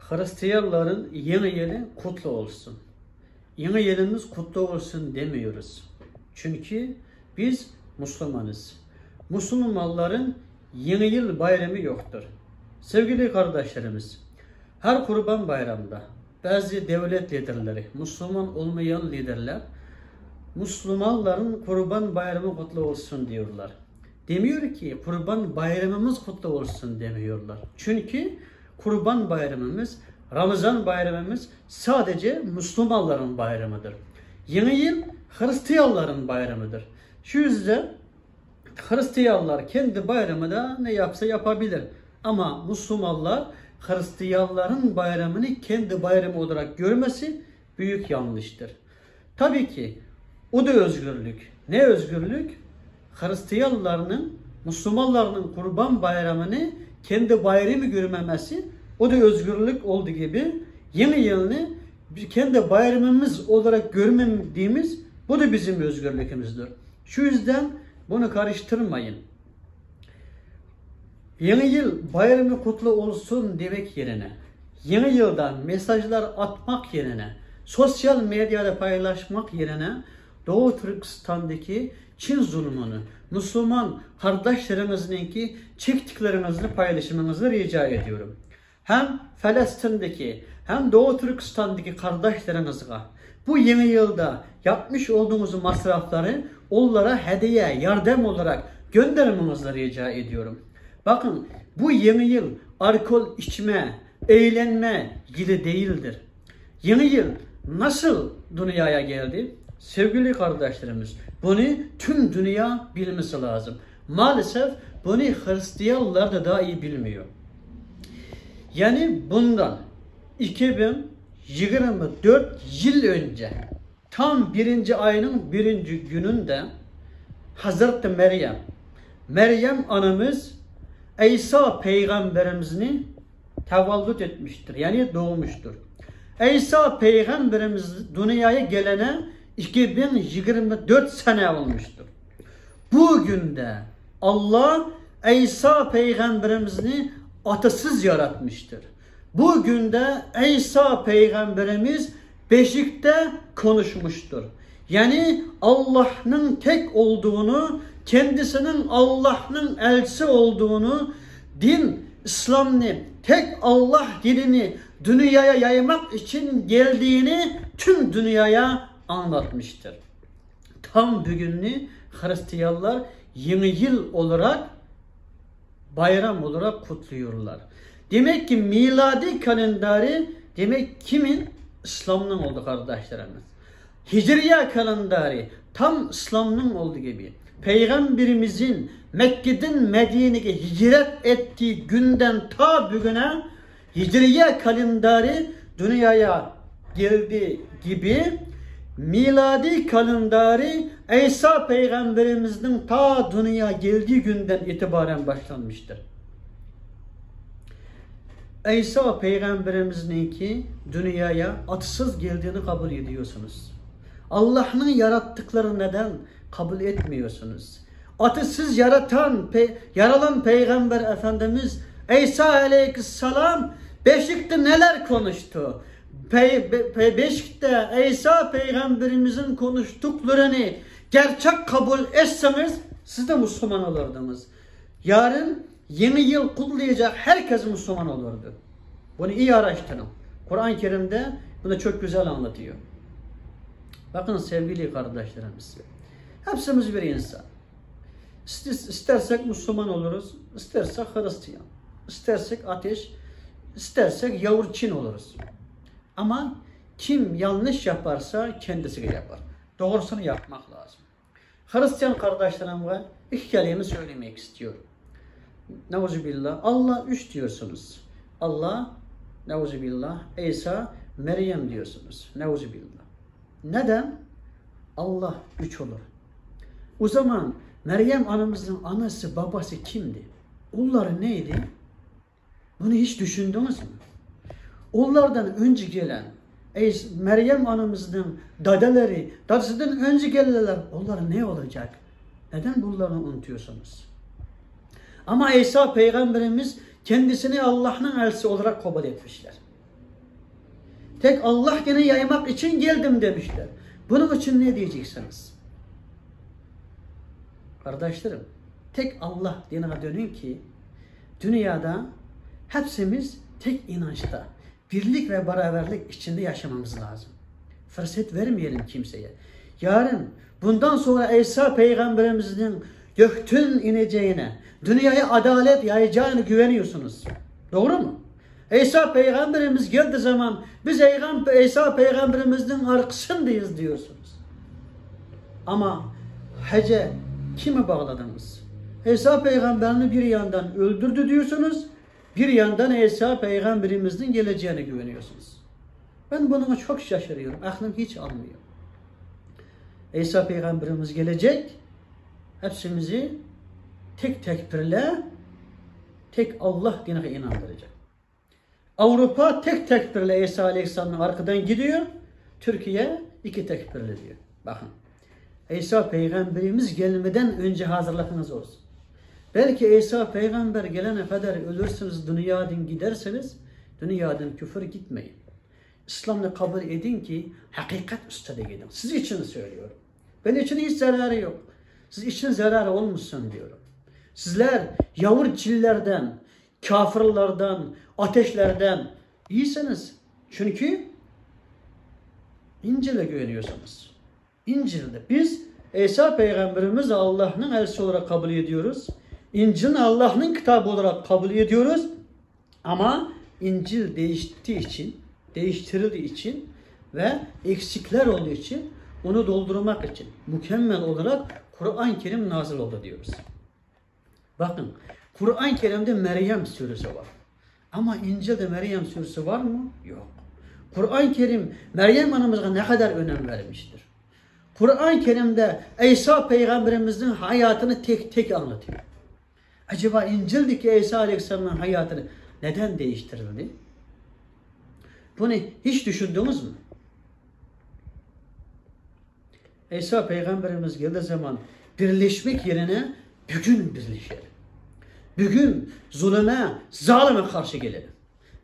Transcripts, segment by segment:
Hristiyanların yeni yeri kutlu olsun. Yeni yılınız kutlu olsun demiyoruz. Çünkü biz Müslümanız. Müslümanların yeni yıl bayramı yoktur. Sevgili kardeşlerimiz, her Kurban Bayramı'nda bazı devlet liderleri, Müslüman olmayan liderler, Müslümanların Kurban Bayramı kutlu olsun diyorlar. Demiyor ki Kurban Bayramımız kutlu olsun demiyorlar. Çünkü Kurban Bayramımız, Ramazan Bayramımız sadece Müslümanların bayramıdır. Yeni yıl Hristiyanların bayramıdır. Şu yüzden Hristiyanlar kendi bayramında ne yapsa yapabilir. Ama Müslümanlar Hristiyanların bayramını kendi bayramı olarak görmesi büyük yanlıştır. Tabii ki o da özgürlük. Ne özgürlük? Hristiyanların, Müslümanların Kurban Bayramını kendi bayramı görmemesi o da özgürlük olduğu gibi yeni yılını kendi bayramımız olarak görmediğimiz bu da bizim özgürlüğümüzdür. Şu yüzden bunu karıştırmayın. Yeni yıl bayramı kutlu olsun demek yerine, yeni yıldan mesajlar atmak yerine, sosyal medyada paylaşmak yerine Doğu Türkistan'daki Çin zulmünü, Müslüman kardeşlerinizin çektiklerinizi paylaşmanızı rica ediyorum. Hem Filistin'deki hem Doğu Türkistan'daki kardeşlerinize bu yeni yılda yapmış olduğunuz masrafları onlara hediye, yardım olarak göndermenizi rica ediyorum. Bakın bu yeni yıl alkol içme, eğlenme yılı değildir. Yeni yıl nasıl dünyaya geldi? Sevgili kardeşlerimiz, bunu tüm dünya bilmesi lazım. Maalesef bunu Hristiyanlar da daha iyi bilmiyor. Yani bundan 2024 yıl önce tam 1. ayının 1. gününde Hazreti Meryem anamız İsa peygamberimizi tevellüt etmiştir. Yani doğmuştur. İsa peygamberimiz dünyaya gelene 2024 sene olmuştur. Bugün de Allah İsa peygamberimizi atasız yaratmıştır. Bugün de İsa peygamberimiz beşikte konuşmuştur. Yani Allah'ın tek olduğunu, kendisinin Allah'ın elçisi olduğunu, İslam'ını, tek Allah dinini dünyaya yaymak için geldiğini tüm dünyaya anlatmıştır. Tam bugünü Hristiyanlar yeni yıl olarak, bayram olarak kutluyorlar. Demek ki miladi kalenderi demek kimin? İslam'ın oldu kardeşlerimiz. Hicriye kalenderi tam İslam'ın olduğu gibi. Peygamberimizin Mekke'den Medine'ye hicret ettiği günden ta bugüne Hicriye kalenderi dünyaya geldiği gibi miladi kalenderi İsa peygamberimizin ta dünyaya geldiği günden itibaren başlanmıştır. İsa peygamberimizin ki dünyaya atsız geldiğini kabul ediyorsunuz. Allah'ın yarattıkları neden kabul etmiyorsunuz? Atısız yaralan peygamber Efendimiz İsa aleyhisselam beşikte neler konuştu? Beşikte İsa peygamberimizin konuştuklarını gerçek kabul etseniz siz de Müslüman olurdunuz. Yarın yeni yıl kutlayacak herkes Müslüman olurdu. Bunu iyi araştırın. Kur'an-ı Kerim'de bunu çok güzel anlatıyor. Bakın sevgili kardeşlerimiz, hepsimiz bir insan. İstersek Müslüman oluruz, istersek Hristiyan, istersek ateş, istersek yavru Çin oluruz. Ama kim yanlış yaparsa kendisi yapar. Doğrusunu yapmak lazım. Hristiyan kardeşlerime iki kelime söylemek istiyorum. Neuzubillah. Allah üç diyorsunuz. Allah, neuzubillah. İsa, Meryem diyorsunuz. Neuzubillah. Neden? Allah üç olur. O zaman Meryem anamızın anası, babası kimdi? Onlar neydi? Bunu hiç düşündünüz mü? Onlardan önce gelen Meryem anamızın dadısından önce gelenler, onlar ne olacak? Neden bunları unutuyorsunuz? Ama İsa peygamberimiz kendisini Allah'ın elçisi olarak kabul etmişler. Tek Allah gene yaymak için geldim demişler. Bunun için ne diyeceksiniz? Kardeşlerim, tek Allah dinine dönün ki dünyada hepsimiz tek inançta, birlik ve beraberlik içinde yaşamamız lazım. Fırsat vermeyelim kimseye. Yarın bundan sonra İsa peygamberimizin gökten ineceğine, dünyaya adalet yayacağına güveniyorsunuz. Doğru mu? İsa peygamberimiz geldiği zaman biz İsa peygamberimizin arkasındayız diyorsunuz. Ama hece kime bağladınız? İsa peygamberini bir yandan öldürdü diyorsunuz, bir yandan İsa peygamberimizin geleceğine güveniyorsunuz. Ben bununla çok şaşırıyorum. Aklım hiç almıyor. İsa peygamberimiz gelecek, hepsimizi tek tekbirle tek Allah dinine inandıracak. Avrupa tek tekbirle İsa Aleyhisselam'ın arkadan gidiyor, Türkiye iki tekbirle diyor. Bakın, İsa peygamberimiz gelmeden önce hazırlıkınız olsun. Belki İsa peygamber gelene kadar ölürsünüz, dünyadan giderseniz, dünyadan küfür gitmeyin. İslam'ı kabul edin ki hakikat üstüne gidin. Siz için söylüyorum. Ben için hiç zararı yok. Siz için zararı olmuşsun diyorum. Sizler yavur çillerden, kafirlerden, ateşlerden iyisiniz. Çünkü İncil'e güveniyorsunuz. İncil'de biz İsa peygamberimizi Allah'ın elçisi olarak kabul ediyoruz. İncil'i Allah'ın kitabı olarak kabul ediyoruz. Ama İncil değiştirildiği için ve eksikler olduğu için onu doldurmak için mükemmel olarak Kur'an-ı Kerim nazil oldu diyoruz. Bakın, Kur'an-ı Kerim'de Meryem suresi var. Ama İncil'de Meryem suresi var mı? Yok. Kur'an-ı Kerim Meryem anamıza ne kadar önem vermiştir. Kur'an-ı Kerim'de İsa peygamberimizin hayatını tek tek anlatıyor. Acaba İncil'deki İsa Aleyhisselam'ın hayatını neden değiştirildi? Bunu hiç düşündünüz mü? İsa peygamberimiz geldiği zaman birleşmek yerine bugün birleşelim. Bugün zulüme, zalime karşı gelelim.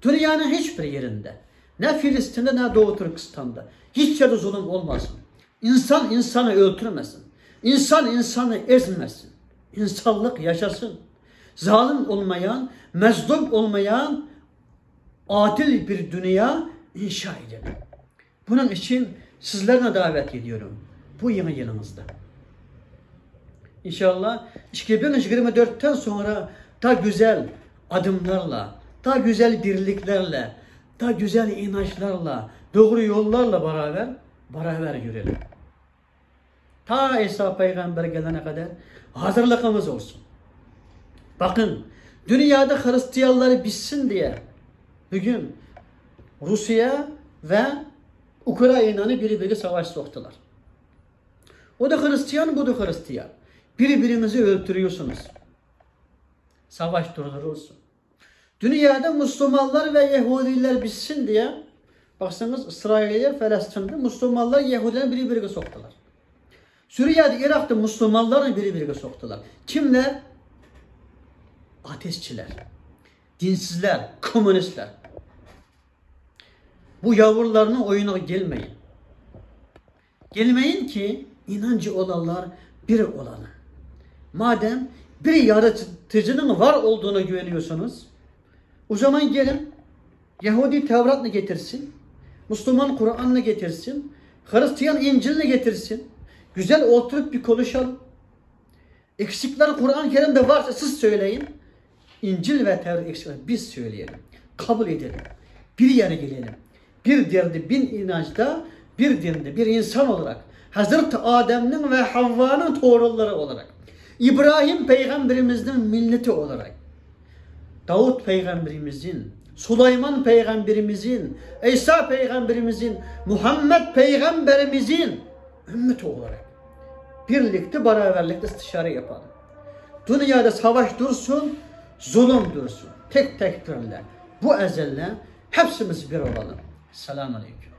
Dünyanın hiçbir yerinde, ne Filistin'de ne Doğu Türkistan'da hiç yerde zulüm olmasın. İnsan insanı öldürmesin. İnsan insanı ezmesin. İnsanlık yaşasın. Zalim olmayan, mezlum olmayan adil bir dünya inşa edelim. Bunun için sizlerine davet ediyorum. Bu yeni yılınızda. İnşallah 2024'ten sonra daha güzel adımlarla, daha güzel birliklerle, daha güzel inançlarla, doğru yollarla beraber yürüyelim. Ta İsa peygamber gelene kadar hazırlığımız olsun. Bakın, dünyada Hristiyanları bitsin diye bugün Rusya ve Ukrayna'nı birbirine savaş soktular. O da Hristiyan, bu da Hristiyan. Birbirinizi öldürüyorsunuz. Savaş durdurulsun. Dünyada Müslümanlar ve Yahudiler bitsin diye, baksanız İsrail'e, Filistin'de Müslümanlar Yahudilerin birbirine soktular. Suriye'de, Irak'ta Müslümanların birbirine soktular. Kimler? Ateşçiler, dinsizler, komünistler. Bu yavrularının oyuna gelmeyin. Gelmeyin ki inancı olanlar bir olanı. Madem bir yaratıcının var olduğuna güveniyorsanız, o zaman gelin Yahudi Tevrat'ını getirsin, Müslüman Kur'an'ını getirsin, Hristiyan İncil'ini getirsin. Güzel oturup bir konuşalım. Eksikler Kur'an-ı Kerim'de varsa siz söyleyin. İncil ve Tevrat eksikler biz söyleyelim. Kabul edelim. Bir yere gelelim. Bir derdi, bin inançta, bir dinde, bir insan olarak, Hazreti Adem'in ve Havva'nın torunları olarak, İbrahim peygamberimizin milleti olarak, Davut peygamberimizin, Süleyman peygamberimizin, İsa peygamberimizin, Muhammed peygamberimizin ümmeti olarak birlikte beraberlikte istişare yapalım. Dünyada savaş dursun, zulüm dursun. Tek tek birle, bu ezelle hepsimiz bir olalım. Selamun Aleyküm.